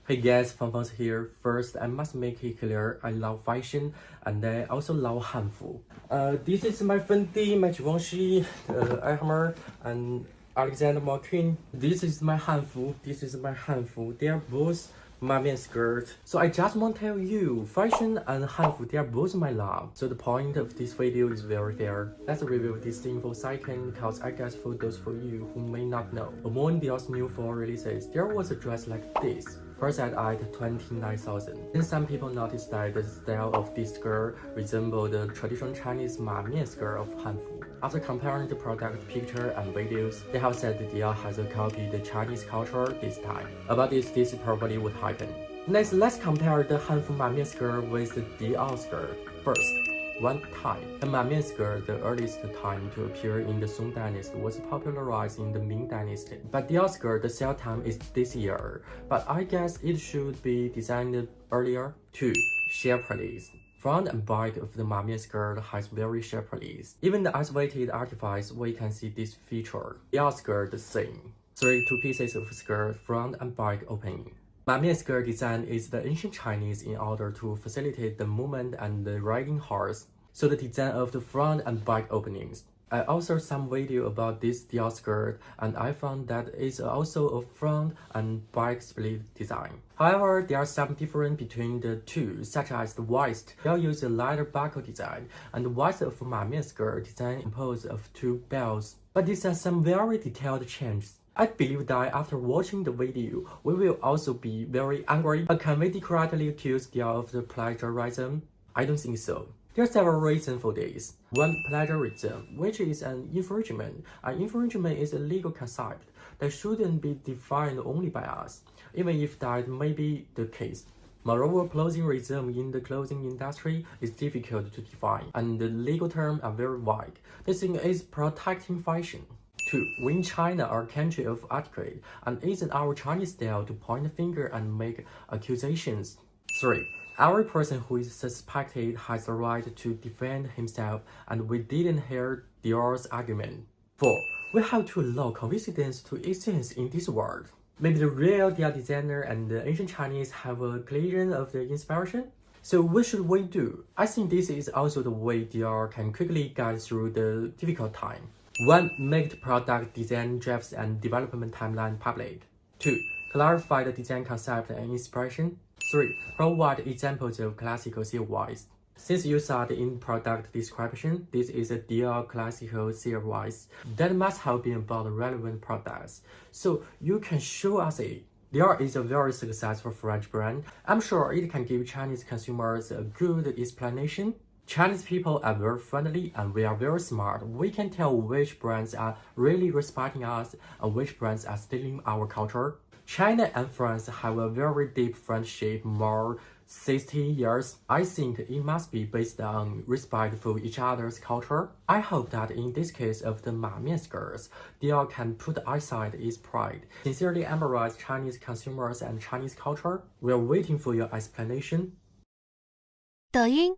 Hey guys, Fangfang's here. First, I must make it clear I love fashion and I also love Hanfu. This is my Fendi, my Givenchy, Elhammer, and Alexander McQueen. This is my Hanfu. They are both Mamian skirt. So I just want to tell you, fashion and Hanfu, they are both my love. So the point of this video is very fair. Let's review this thing for a second, cause I got photos for you who may not know. Among Dior's new fall releases, there was a dress like this. First at 29,000. Then some people noticed that the style of this skirt resembled the traditional Chinese Mamian skirt of Hanfu. After comparing the product picture and videos, they have said that Dior has copied the Chinese culture this time. About this probably would happen. Next, let's compare the Hanfu Mamian skirt with the Dior skirt. First, one time. The Mamian skirt, the earliest time to appear in the Song Dynasty, was popularized in the Ming Dynasty. But Dior skirt, the sale time is this year, but I guess it should be designed earlier. 2. Shape release. Front and back of the Mamian skirt has very sharp release. Even the isolated artifacts, we can see this feature. Dior skirt the same. 3. Two pieces of skirt, front and back opening. Mamian skirt design is the ancient Chinese in order to facilitate the movement and the riding horse. So the design of the front and back openings. I also saw some video about this Dior skirt and I found that it's also a front and back split design. However, there are some difference between the two, such as the waist. Dior used a lighter buckle design and the waist of Mamian skirt design composed of two belts. But these are some very detailed changes. I believe that after watching the video, we will also be very angry. But can we correctly accuse Dior of the plagiarism? I don't think so. There are several reasons for this. 1. Plagiarism, which is an infringement. An infringement is a legal concept that shouldn't be defined only by us, even if that may be the case. Moreover, plagiarism in the clothing industry is difficult to define, and the legal terms are very vague. The thing is protecting fashion. 2. We in China are a country of etiquette, and isn't our Chinese style to point the finger and make accusations. 3. Every person who is suspected has the right to defend himself, and we didn't hear Dior's argument. 4. We have to allow coincidence to exist in this world. Maybe the real Dior designer and the ancient Chinese have a collision of the inspiration? So what should we do? I think this is also the way Dior can quickly get through the difficult time. 1. Make the product design drafts and development timeline public. 2. Clarify the design concept and inspiration. 3. Provide examples of classical silhouettes. Since you saw the in-product description, this is a Dior classical silhouette that must have been about relevant products. So you can show us it. Dior is a very successful French brand. I'm sure it can give Chinese consumers a good explanation. Chinese people are very friendly and we are very smart. We can tell which brands are really respecting us and which brands are stealing our culture. China and France have a very deep friendship, more 60 years. I think it must be based on respect for each other's culture. I hope that in this case of the Mamian skirts, Dior can put aside its pride, sincerely embrace Chinese consumers and Chinese culture. We are waiting for your explanation. 抖音